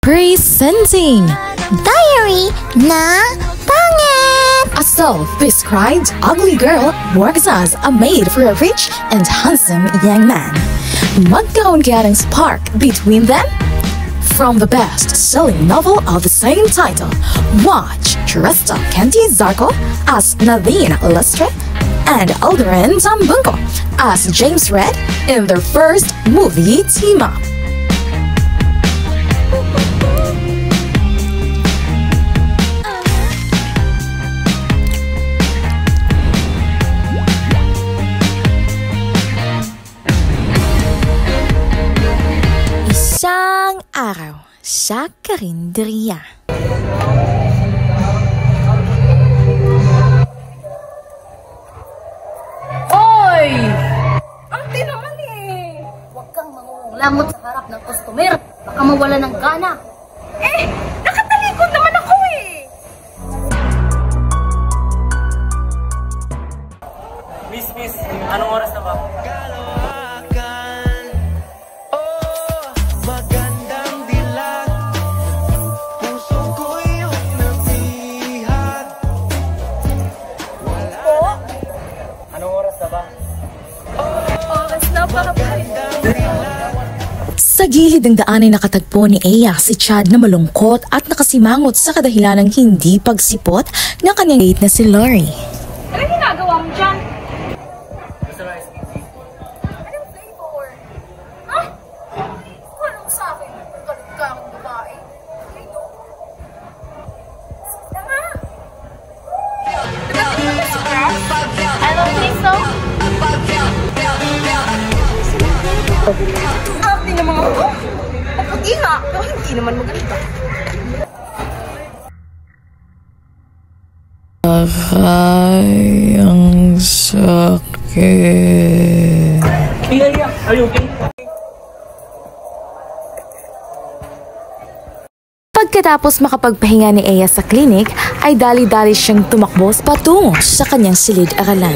Presenting Diary na Pangit! A self-described ugly girl works as a maid for a rich and handsome young man. Magkaroon kaya ng spark between them? From the best-selling novel of the same title, watch Trista Kenty Zarko as Nadine Lustre and Aldrin Tambunko as James Red in their first movie team-up. Isang araw sa karinderya. Oy! Ante naman eh! Huwag kang mangunglamot sa harap ng customer. Baka mawala ng gana. Eh! Nakatalikod naman ako eh! Miss, anong oras na ba? Sa gilid ng daan ay nakatagpo ni Ea si Chad na malungkot at nakasimangot sa kadahilan ng hindi pagsipot ng kanyang date na si Lori. Anong ginagawa mo dyan? Anong flavor? Ha? Ano sa akin? Galit ka ang babae. Ito. Sige nga. I don't think so. Ate naman ako. Paputi nga. Pero hindi naman maganda. Aray, ang sakit. Iya, are you okay? Pagkatapos makapagpahinga ni Ea sa klinik, ay dali-dali siyang tumakbo patungo sa kanyang silid-aralan.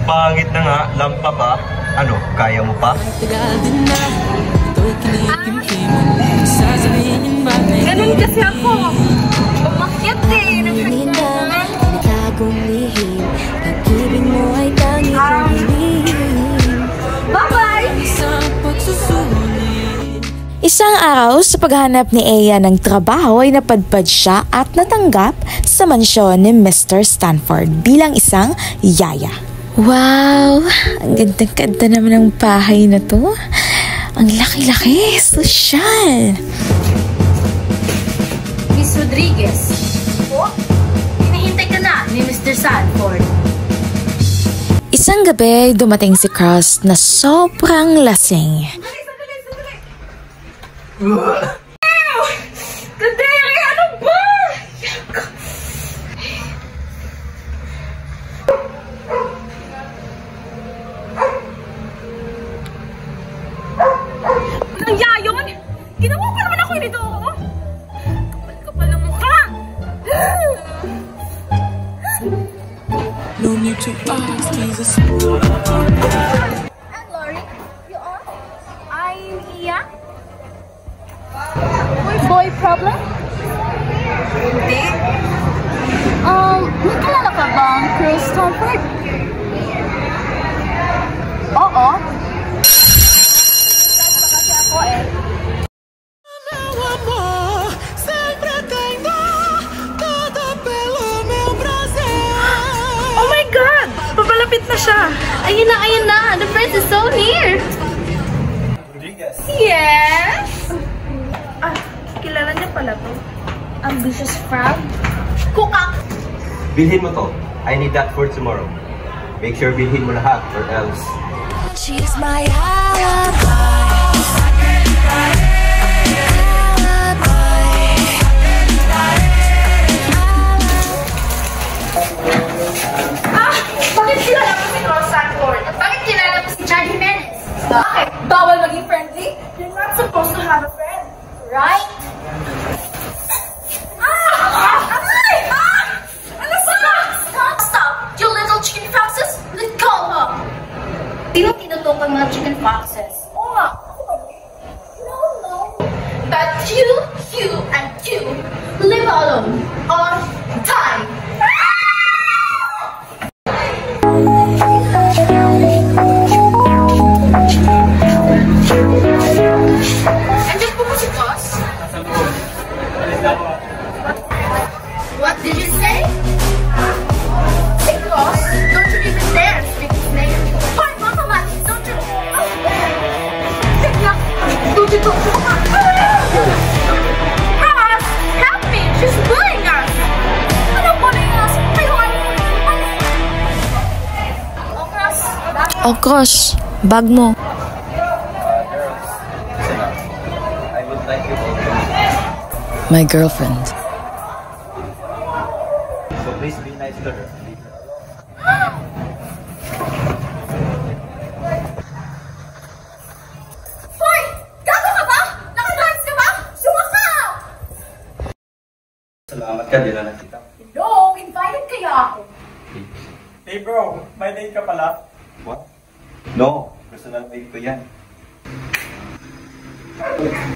Pangit na nga, lampa pa. Ano, kaya mo pa? Ganun kasi ako. Umakyat eh. Bye-bye! Isang araw sa paghahanap ni Ea ng trabaho ay napadpad siya at natanggap sa mansyon ni Mr. Stanford bilang isang yaya. Wow! Ang ganda-ganda naman ng bahay na to. Ang laki-laki, sosyal. Miss Rodriguez. Po? Hinihintay ka na ni Mr. Sanford. Isang gabi, dumating si Cross na sobrang lasing. Kadere, ano ba? Anong yayon? Ginawa pa naman ako nito. Kapal-kapal ng mukha. No need to ask, Jesus. And Lori, you off? I'm Iya. Boy problem? Hindi. Nakilala ka bang Chris Stanford? Oo. Kasi ako eh. Meu amor, sempre tenho todo pelo meu prazer. Oh my God! Papalapit na siya. Ayun na. The prince is so near. Rodriguez. Yes! Ah, kilala niya pala to. Ambitious frog. Kukak. Bilhin mo to. I need that for tomorrow. Make sure bilhin mo lahat or else. She's my alibi. Bakit kilala mo si Ross Sanford? Bakit kilala mo si Chad Jimenez? Bakit? Bawal maging friendly? You're not supposed to have a friend. Right? Ah! Home on time! Andiyan po ba si Boss? What did you say? Si Boss? Don't you even dare speak his name. Hoy, Mama Man, don't you... Tignan! Don't you talk to Ross, help me! She's bullying us! Ano bullying us? Kayo ano? Oh, Ross, Oh gosh, bag mo. I would like you all to meet. My girlfriend. So please be nice to her. Hoy! Gago ka ba? Nakadance ka ba? Sumaka! Salamat ka, di na nakita. Hello, invited kaya ako. Hey bro, may date ka pala? What? No, personal date ko yan.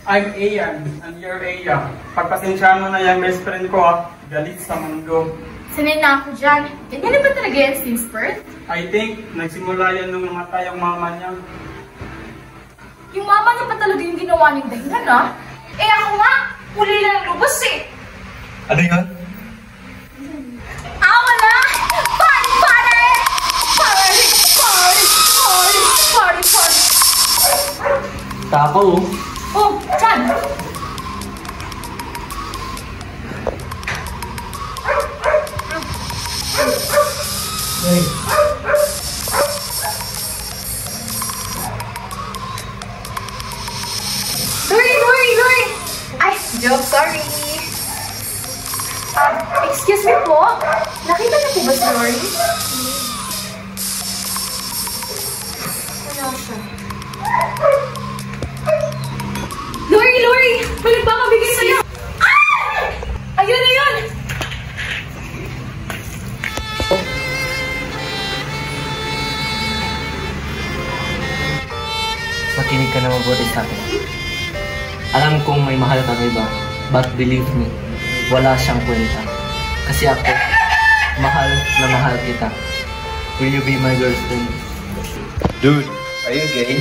I'm Ayan, and you're Aya. Pagpasensyahan mo na yung best friend ko galit sa mundo. Sanay na ako dyan. Ganyan ba talaga yan since birth? I think, nagsimula yan nung namatay ang mama niya. Yung mama niya pa talaga yung ginawa niyang dahilan, ha? Eh ako nga, uli lang ng lubos eh. Ano yun? Awa na! Party, party! Party, party, party, party, party! Tako? Oh, Chan! Lori! Ay, joke, sorry. Excuse me po. Nakita niyo po ba si Lori? Wala siya. Lori! May nagbakabigay sa'yo! Ah! Ayun! Makinig ka na mabuti sa akin. Alam kong may mahal kang iba, but believe me, wala siyang kwenta. Kasi ako, mahal na mahal kita. Will you be my girlfriend? Dude, are you gay?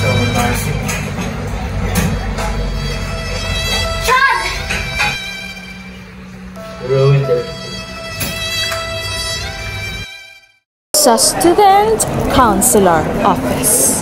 So embarrassing. Chan! Ruined everything. Sa Student Counselor Office.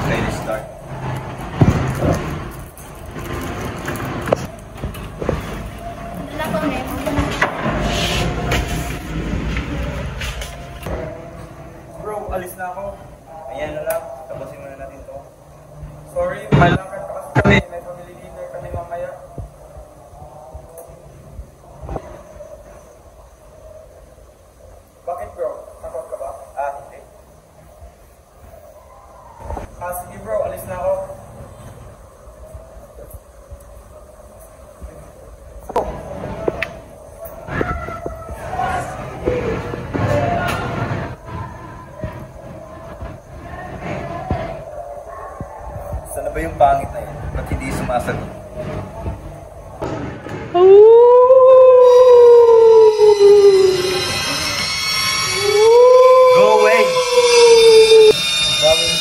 Ready to start. Bro, alis na ako. Ayan na lang, tapusin muna natin to. Sorry, may lakad pa kasi kami. May family dinner kami mamaya. Bakit bro? Takot ka ba? Hindi. Sige bro, alis na ako. Sana ba yung pangit na yun? Ba't hindi sumasagot? Go away! Promise.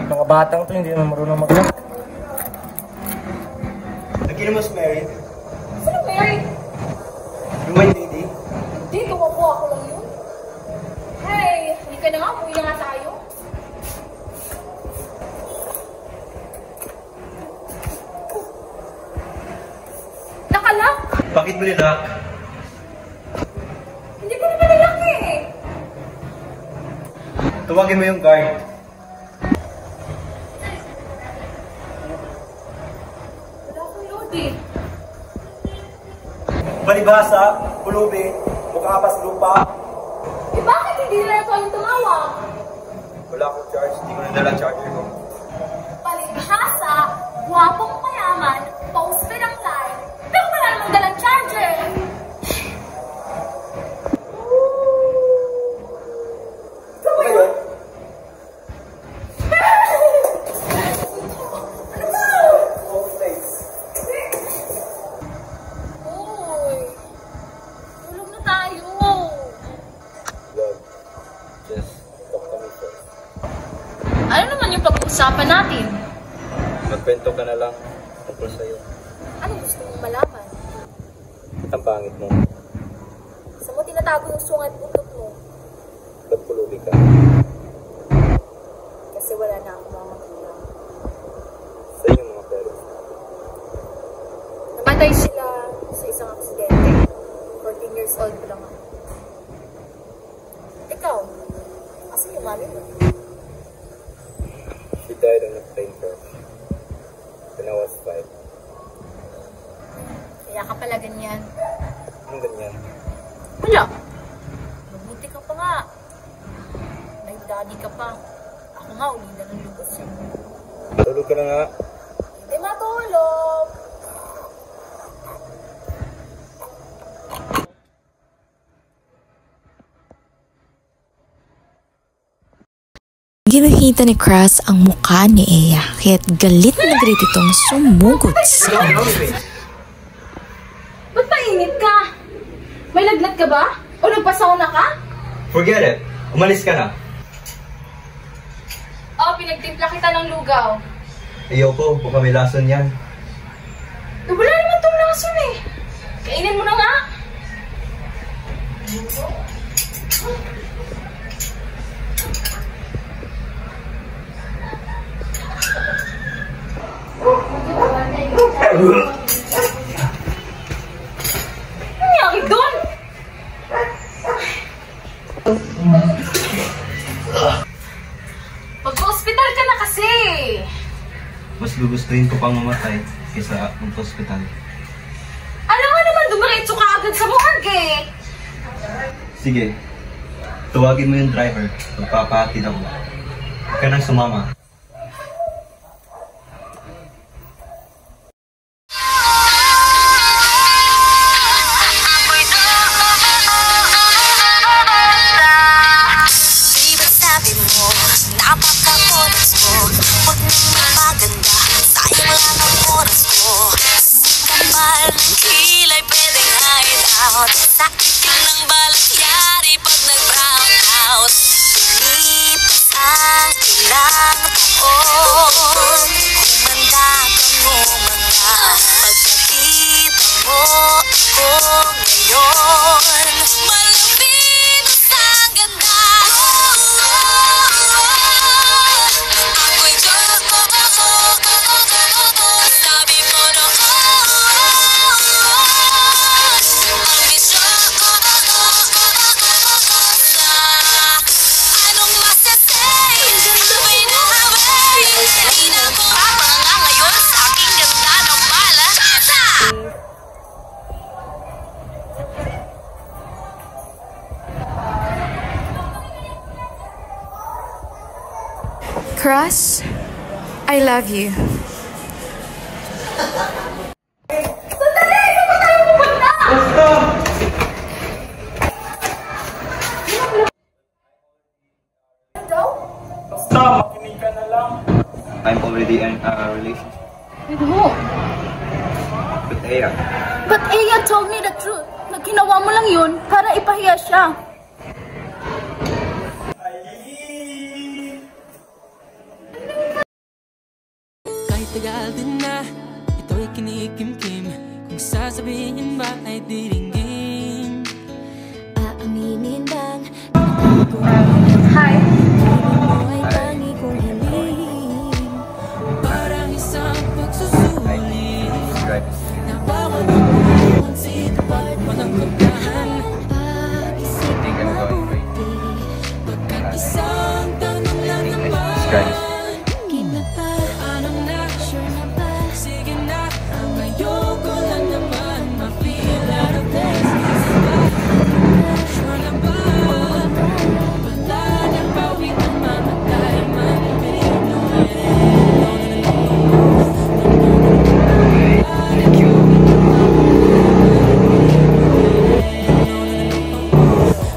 Mga batang to, hindi naman marunong mag-lock. Nagkino mo si Mary? Sino Mary? Yung my lady? Hindi, tumapo ako lang yun. Hey, hindi ka na nga, umuwi na nga tayo. Nakalak? Bakit mo nilak? Hindi ko naman nalak eh. Tuwagin mo yung guard. Wala akong load eh. Balibasa, pulubi, mukha pas lupa. Eh bakit hindi nila ito yung tumawag? Wala akong charge. Hindi ko nadala charger ko. Palibhasa, guwapong mayaman, poster ang line, pero wala namang dalang charger. Ito ba yun? Uy, tulog na tayo. Wag. Just talk to me first. Ano naman yung pag-uusapan natin? Magkwento ka na lang tungkol sa'yo. Ano gusto mong malaman? Ang pangit mo. Sa mo tinatago yung sungat utot mo? Ba't pulubi ka? Kasi wala na akong mga magulang. Sa inyong mga parents. Namatay sila sa isang aksidente. 14 years old pa lang ako. Ikaw, asan yung mami mo? She died on a plane crash. When I was 5. Kaya ka pala ganyan. Anong ganyan? Wala. Mabuti ka pa nga. May daddy ka pa. Ako nga, uli na ng lubos eh. Tulog ka na nga. Hindi matulog. Ginahita ni Crush ang mukha ni Eya, kaya't galit na galit itong sumugod sa kanya. Ba't mainit ka? May laglat ka ba? O nagpasauna ka? Forget it. Umalis ka na. O, pinagtimpla kita ng lugaw. Ayoko. Baka may lason yan. Wala naman tong lason eh. Kainin mo na nga. Ano nangyari doon? Mag-hospital ka na kasi. Mas gugustuhin ko pang mamatay kaysa mag-hospital. Alam nga naman, dumiretso ka agad sa morgue eh. Sige. Tuwagin mo yung driver. Magpapahatid ako. Huwag ka nang sumama. Sa itim ng balat yari pag nag-brown out. Lumipas ang ilang taon. Humanda kang umanda. Pagkakita mo ako ngayon, malapit ang ganda. Ako'y girl mo. Sabi mo no. Crush, I love you. Basta, makinig ka na lang. I'm already in a relationship With who? with Aya. But Aya told me the truth. Na ginawa mo lang yun para ipahiya siya. matagal din na ito'y kinikimkim. Kung sasabihin ba ay diringgin, Aaminin lang Hi. ay tangi kong hiling. parang isang pagsusulit na bawat pansin at pananggabahan. Pag-isip mo mabuti, Pagkat isang tanong lang naman, keep na ba? anong na? Sure na ba? Sige na, ayoko lang naman ma-feel out of this. Sure na ba? Wala nang bawi ang mamatay man.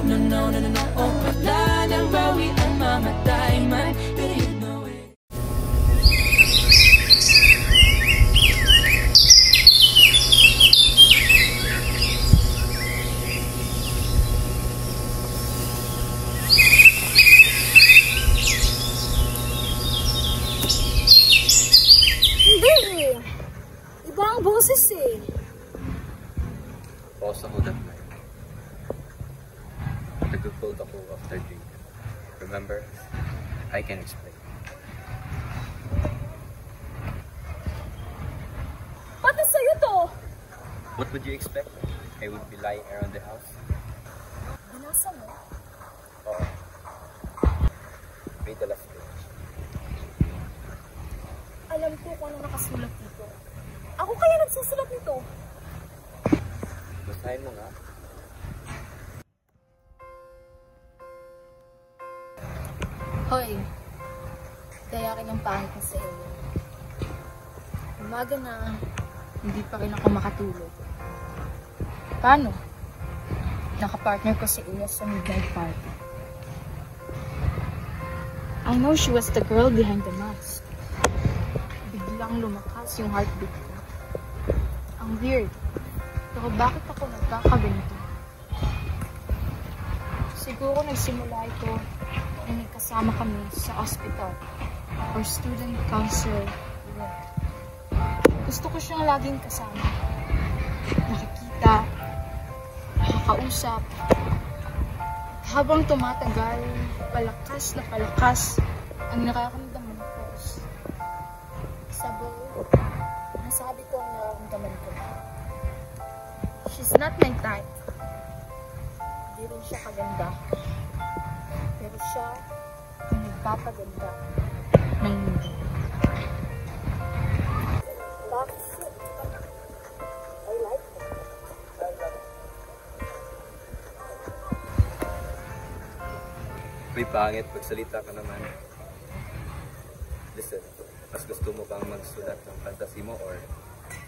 No, oh, wala nang bawi ang mamatay man. Pero you know it. Hindi eh. Iba ang boses eh. Pause ako that night. Nagpupulled ako after drink. Remember? I can explain. Pati sa'yo to. What would you expect? I would be lying around the house? Binasa mo? Oo. Read the last page. Alam ko kung ano nakasulat dito. Ako kaya nagsusulat nito. Basahin mo nga. Hoy, dayakin ang pangit ko sa iyo. Umaga na, hindi pa rin ako makatulog. Paano? Nakapartner ko si Iya sa midnight party. I know she was the girl behind the mask. Biglang lumakas yung heartbeat ko. Ang weird. Pero bakit ako nagkakaganito? Siguro nagsimula ito na nagkasama kami sa hospital or student council room. Gusto ko siyang laging kasama. Nakikita, nakakausap. Habang tumatagal, palakas na palakas ang nararamdaman ko. Sabay, nasabi ko ang nararamdaman ko. She's not my type. Hindi rin siya kaganda. Pero siya ang nagpapaganda ng mundo. Bakit? I like her. May pangit, pagsalita ka naman. Listen, mas gusto mo bang magsulat ng fantasy mo or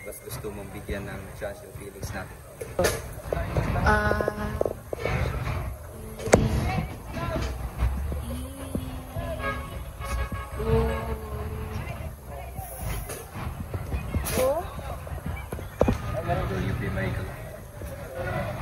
mas gusto mong bigyan ng chance yung feelings natin? Will you be my girl?